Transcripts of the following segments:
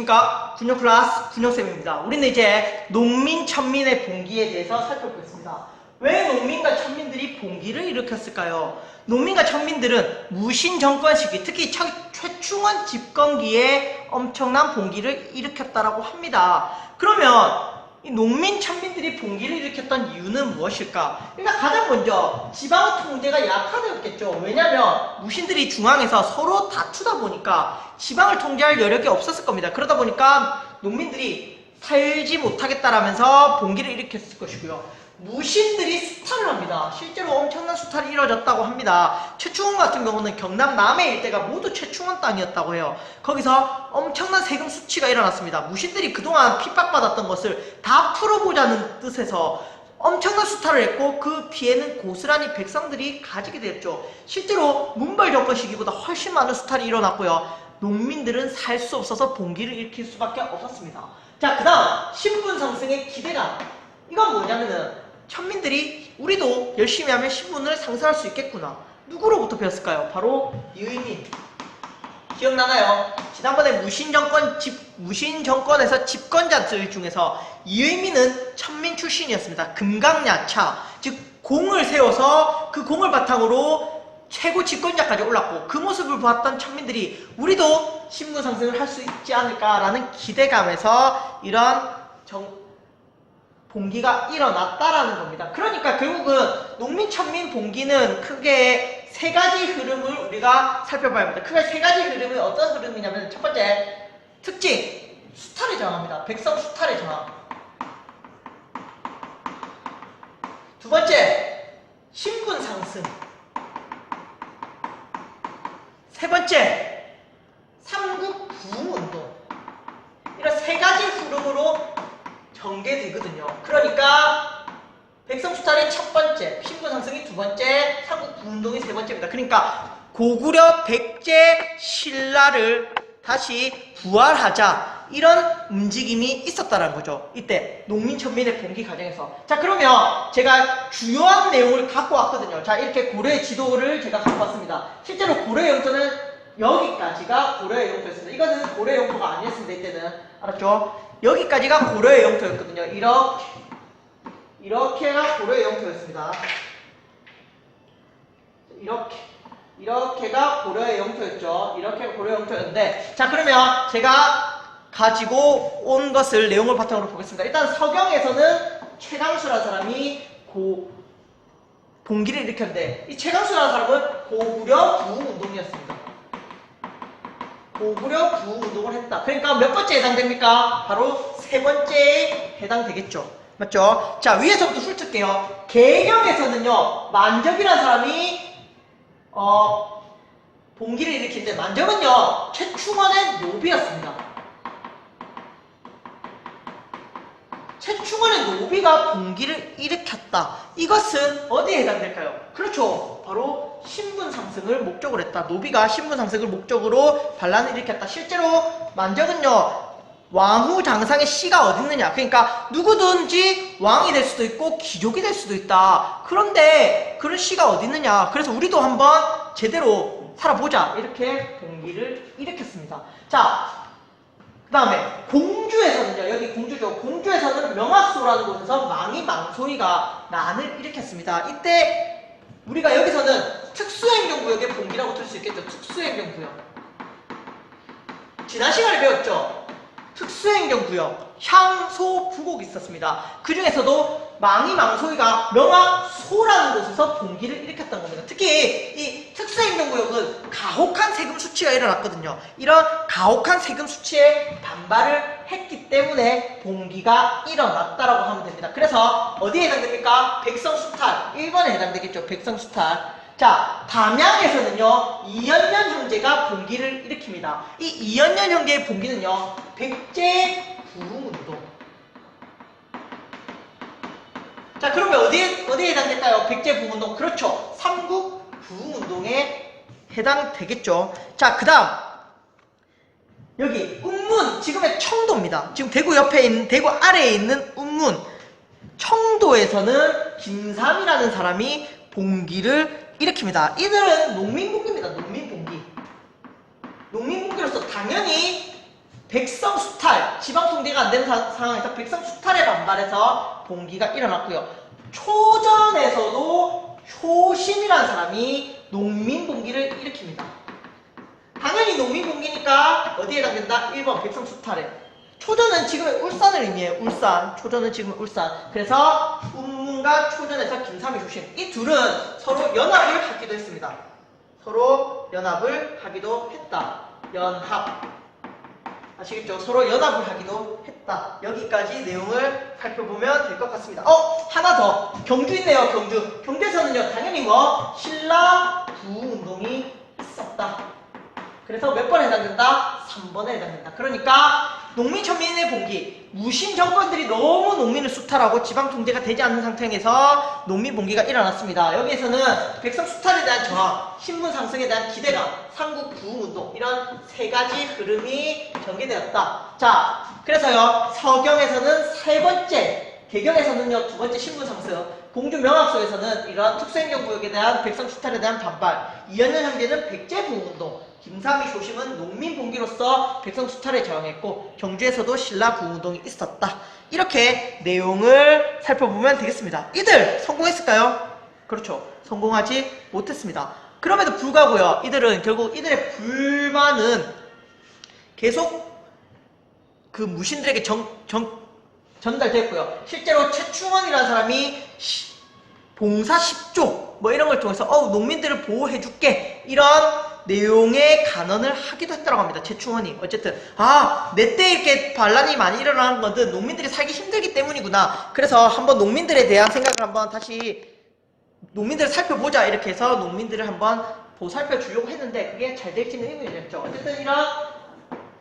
안녕하십니까. 군용 클래스 군용쌤입니다. 우리는 이제 농민, 천민의 봉기에 대해서 살펴보겠습니다. 왜 농민과 천민들이 봉기를 일으켰을까요? 농민과 천민들은 무신 정권 시기, 특히 최충원 집권기에 엄청난 봉기를 일으켰다고 합니다. 그러면 이 농민, 천민들이 봉기를 일으켰던 이유는 무엇일까? 일단 가장 먼저 지방 통제가 약화되었겠죠. 왜냐하면 무신들이 중앙에서 서로 다투다 보니까 지방을 통제할 여력이 없었을 겁니다. 그러다 보니까 농민들이 살지 못하겠다라면서 봉기를 일으켰을 것이고요. 무신들이 수탈을 합니다. 실제로 엄청난 수탈이 이루어졌다고 합니다. 최충원 같은 경우는 경남 남해 일대가 모두 최충원 땅이었다고 해요. 거기서 엄청난 세금 수치가 일어났습니다. 무신들이 그동안 핍박받았던 것을 다 풀어보자는 뜻에서 엄청난 수탈을 했고 그 피해는 고스란히 백성들이 가지게 되었죠. 실제로 문벌 정권 시기보다 훨씬 많은 수탈이 일어났고요. 농민들은 살 수 없어서 봉기를 일으킬 수밖에 없었습니다. 자, 그 다음 신분 상승의 기대감. 이건 뭐냐면은 천민들이 우리도 열심히 하면 신분을 상승할 수 있겠구나. 누구로부터 배웠을까요? 바로 이의민. 기억나나요? 지난번에 무신 정권에서 집권자들 중에서 이의민은 천민 출신이었습니다. 금강야차, 즉 공을 세워서 그 공을 바탕으로 최고 집권자까지 올랐고 그 모습을 보았던 천민들이 우리도 신분 상승을 할 수 있지 않을까라는 기대감에서 이런 봉기가 일어났다라는 겁니다. 그러니까 결국은 농민, 천민 봉기는 크게 세 가지 흐름을 우리가 살펴봐야 합니다. 크게 세 가지 흐름이 어떤 흐름이냐면 첫 번째, 특징, 수탈을 저항합니다. 백성 수탈을 저항. 두 번째, 신분 상승. 세 번째, 삼국 부흥운동. 이런 세 가지 흐름으로 전개되거든요. 그러니까 백성 수탈이 첫 번째, 신분 상승이 두 번째, 삼국 부흥운동이 세 번째입니다. 그러니까 고구려 백제 신라를 다시 부활하자 이런 움직임이 있었다는 거죠. 이때 농민 천민의 봉기 과정에서. 자, 그러면 제가 주요한 내용을 갖고 왔거든요. 자, 이렇게 고려의 지도를 제가 갖고 왔습니다. 실제로 고려의 영토는 여기까지가 고려의 영토였습니다. 이거는 고려의 영토가 아니었습니다. 이때는. 알았죠? 여기까지가 고려의 영토였거든요. 이렇게가 고려의 영토였습니다. 이렇게가 고려의 영토였죠. 이렇게가 고려의 영토였는데, 자, 그러면 제가 가지고 온 것을 내용을 바탕으로 보겠습니다. 일단 서경에서는 최강수라는 사람이 봉기를 일으켰는데, 이 최강수라는 사람은 고구려 부흥운동이었습니다. 고구려 부흥운동을 했다. 그러니까 몇 번째에 해당됩니까? 바로 세 번째에 해당되겠죠. 맞죠? 자, 위에서부터 훑을게요. 개경에서는요, 만접이라는 사람이 봉기를 일으키는데, 만접은요 최충원의 노비였습니다. 최충원의 노비가 봉기를 일으켰다. 이것은 어디에 해당될까요? 그렇죠. 바로 신분 상승을 목적으로 했다. 노비가 신분 상승을 목적으로 반란을 일으켰다. 실제로 만접은요, 왕후 장상의 씨가 어디 있느냐. 그러니까 누구든지 왕이 될 수도 있고 귀족이 될 수도 있다. 그런데 그런 씨가 어디 있느냐. 그래서 우리도 한번 제대로 살아보자. 이렇게 봉기를 일으켰습니다. 자, 그 다음에 공주에서는요, 여기 공주죠. 공주에서는 명학소라는 곳에서 망이망소이가 난을 일으켰습니다. 이때 우리가 여기서는 특수행정구역의 봉기라고 들 수 있겠죠. 특수행정구역. 지난 시간에 배웠죠. 특수행정구역, 향소, 부곡이 있었습니다. 그 중에서도 망이 망소이가 명왕소라는 곳에서 봉기를 일으켰던 겁니다. 특히 이 특수행정구역은 가혹한 세금 수치가 일어났거든요. 이런 가혹한 세금 수치에 반발을 했기 때문에 봉기가 일어났다라고 하면 됩니다. 그래서 어디에 해당됩니까? 백성수탈. 1번에 해당되겠죠. 백성수탈. 자, 담양에서는요, 이연년 형제가 봉기를 일으킵니다. 이 이연년 형제의 봉기는요, 백제 부흥운동. 자, 그러면 어디에 해당될까요? 백제 부흥운동. 그렇죠. 삼국 부흥운동에 해당되겠죠. 자, 그 다음. 여기, 운문. 지금의 청도입니다. 지금 대구 옆에 있는, 대구 아래에 있는 운문. 청도에서는 김삼이라는 사람이 봉기를 일으킵니다. 이들은 농민봉기입니다. 농민봉기. 농민봉기로서 당연히 백성수탈, 지방통제가 안 되는 상황에서 백성수탈에 반발해서 봉기가 일어났고요. 초전에서도 효심이라는 사람이 농민봉기를 일으킵니다. 당연히 농민봉기니까 어디에 해당된다? 1번 백성수탈에. 초전은 지금의 울산을 의미해요. 울산. 초전은 지금 울산. 그래서 운문과 초전에서 김삼이 효심. 이 둘은 서로 연합을 하기도 했습니다. 서로 연합을 하기도 했다. 연합. 아시겠죠? 서로 연합을 하기도 했다. 여기까지 내용을 살펴보면 될 것 같습니다. 하나 더. 경주 있네요. 경주. 경주에서는요, 당연히 신라 부흥운동이 있었다. 그래서 몇 번에 해당된다? 3번에 해당된다. 그러니까 농민천민의 봉기. 무신 정권들이 너무 농민을 수탈하고 지방 통제가 되지 않는 상태에서 농민 봉기가 일어났습니다. 여기에서는 백성 수탈에 대한 저항, 신분 상승에 대한 기대감, 삼국 부흥운동 이런 세 가지 흐름이 전개되었다. 자, 그래서요 서경에서는 세 번째, 개경에서는요 두 번째 신분 상승, 공주 명학소에서는 이러한 특수행정구역에 대한 백성 수탈에 대한 반발, 이연년 형제는 백제 부흥운동, 김삼이 효심은 농민 봉기로서 백성 수탈에 저항했고 경주에서도 신라 부흥운동이 있었다. 이렇게 내용을 살펴보면 되겠습니다. 이들 성공했을까요? 그렇죠. 성공하지 못했습니다. 그럼에도 불구하고요. 이들은 결국 이들의 불만은 계속 그 무신들에게 전달됐고요. 실제로 최충원이라는 사람이 봉사 10조 뭐 이런 걸 통해서 농민들을 보호해줄게 이런 내용의 간언을 하기도 했다고 합니다. 최충원이. 어쨌든 내 때 이렇게 반란이 많이 일어나는 것은 농민들이 살기 힘들기 때문이구나. 그래서 한번 농민들에 대한 생각을 한번 다시 농민들을 살펴보자 이렇게 해서 농민들을 한번 보살펴 주려고 했는데 그게 잘 될지는 의문이었죠. 어쨌든 이런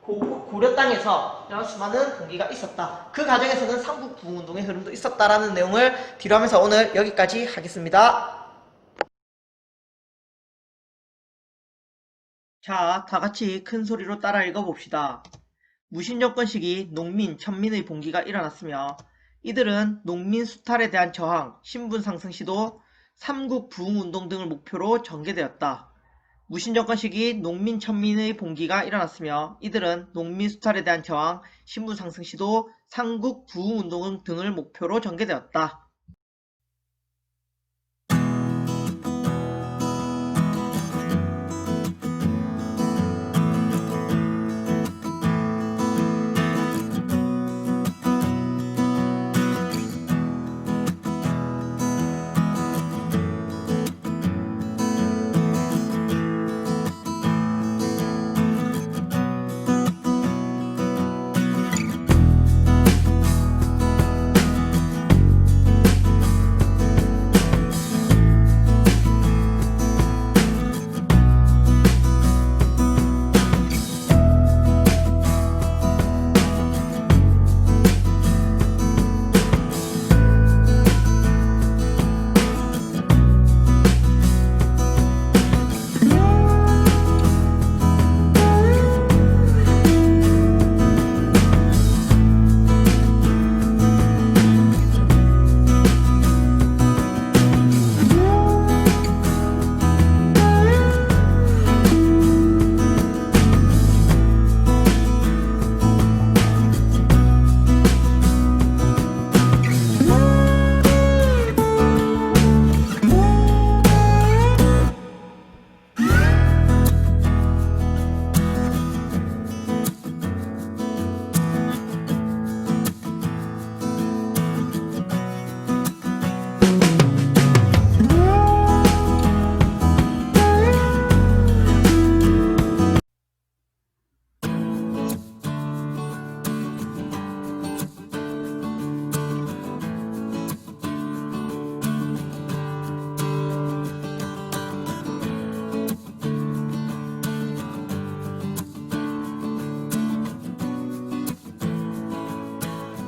고려 땅에서 이런 수많은 봉기가 있었다. 그 과정에서는 삼국 부흥운동의 흐름도 있었다라는 내용을 뒤로 하면서 오늘 여기까지 하겠습니다. 자, 다 같이 큰 소리로 따라 읽어봅시다. 무신정권 시기 농민, 천민의 봉기가 일어났으며 이들은 농민 수탈에 대한 저항, 신분 상승 시도, 삼국 부흥운동 등을 목표로 전개되었다. 무신정권 시기 농민, 천민의 봉기가 일어났으며 이들은 농민 수탈에 대한 저항, 신분 상승 시도, 삼국 부흥운동 등을 목표로 전개되었다.